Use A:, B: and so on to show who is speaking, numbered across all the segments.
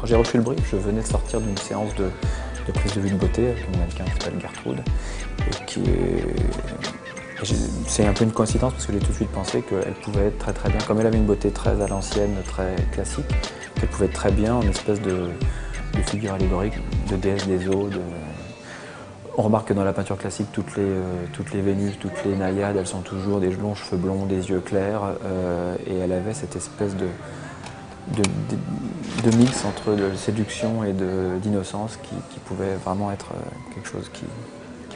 A: j'ai reçu le brief, je venais de sortir d'une séance de prise de vue de beauté avec une mannequin qui s'appelle Gertrude. C'est un peu une coïncidence parce que j'ai tout de suite pensé qu'elle pouvait être très bien, comme elle avait une beauté très à l'ancienne, très classique, qu'elle pouvait être très bien en espèce de figure allégorique, de déesse des eaux. On remarque que dans la peinture classique, toutes les Vénus, toutes les naïades, elles sont toujours des longs cheveux blonds, des yeux clairs, et elle avait cette espèce de mix entre de séduction et d'innocence qui pouvait vraiment être quelque chose qui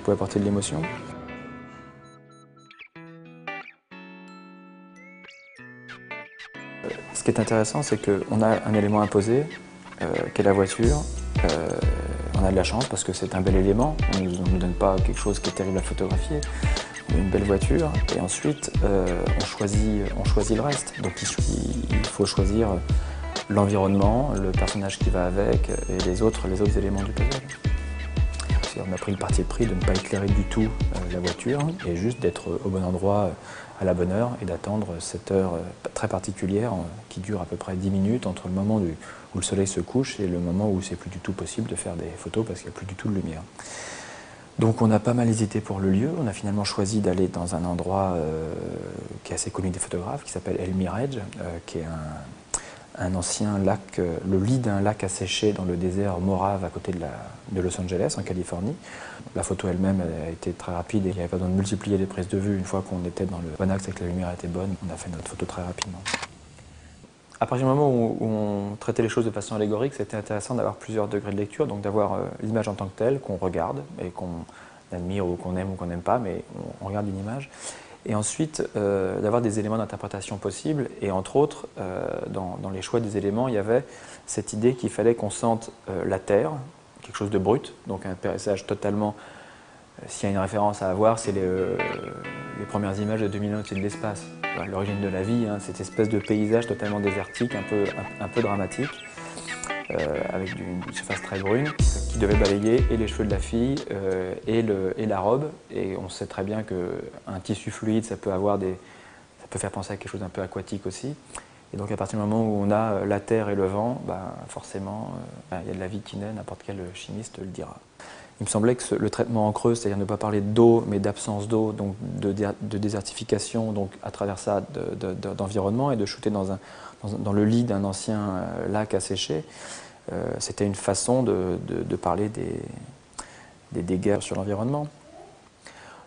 A: pouvait apporter de l'émotion. Ce qui est intéressant, c'est qu'on a un élément imposé, qui est la voiture. On a de la chance parce que c'est un bel élément, on ne nous donne pas quelque chose qui est terrible à photographier, on a une belle voiture et ensuite on choisit le reste. Donc il faut choisir l'environnement, le personnage qui va avec et les autres éléments du puzzle. On a pris le parti pris de ne pas éclairer du tout la voiture et juste d'être au bon endroit à la bonne heure et d'attendre cette heure très particulière qui dure à peu près 10 minutes entre le moment où le soleil se couche et le moment où c'est plus du tout possible de faire des photos parce qu'il n'y a plus du tout de lumière. Donc on a pas mal hésité pour le lieu, on a finalement choisi d'aller dans un endroit qui est assez connu des photographes, qui s'appelle El Mirage, qui est un ancien lac, le lit d'un lac asséché dans le désert Morave à côté de Los Angeles, en Californie. La photo elle-même a été très rapide et il n'y avait pas besoin de multiplier les prises de vue. Une fois qu'on était dans le bon axe et que la lumière était bonne, on a fait notre photo très rapidement. À partir du moment où on traitait les choses de façon allégorique, c'était intéressant d'avoir plusieurs degrés de lecture, donc d'avoir l'image en tant que telle, qu'on regarde et qu'on admire ou qu'on aime ou qu'on n'aime pas, mais on regarde une image. Et ensuite, d'avoir des éléments d'interprétation possibles. Et entre autres, dans les choix des éléments, il y avait cette idée qu'il fallait qu'on sente la terre, quelque chose de brut, donc un paysage totalement... S'il y a une référence à avoir, c'est les premières images de 2001 au-dessus de l'espace. L'origine de la vie, hein, cette espèce de paysage totalement désertique, un peu dramatique, avec une surface très brune, qui devait balayer et les cheveux de la fille et la robe. Et on sait très bien qu'un tissu fluide, ça peut faire penser à quelque chose d'un peu aquatique aussi. Et donc à partir du moment où on a la terre et le vent, forcément, il y a de la vie qui naît, n'importe quel chimiste le dira. Il me semblait que le traitement en creux, c'est-à-dire ne pas parler d'eau, mais d'absence d'eau, donc de désertification, donc à travers ça d'environnement, et de shooter dans le lit d'un ancien lac asséché, c'était une façon de parler des dégâts sur l'environnement.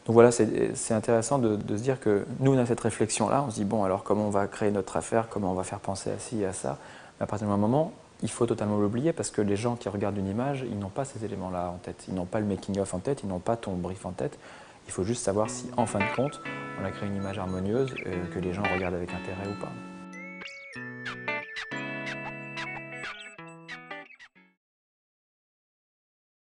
A: Donc voilà, c'est intéressant de se dire que nous, on a cette réflexion-là, on se dit, bon, alors comment on va créer notre affaire, comment on va faire penser à ci et à ça. Mais à partir d'un moment, il faut totalement l'oublier parce que les gens qui regardent une image, ils n'ont pas ces éléments-là en tête. Ils n'ont pas le making-of en tête, ils n'ont pas ton brief en tête. Il faut juste savoir si, en fin de compte, on a créé une image harmonieuse, que les gens regardent avec intérêt ou pas.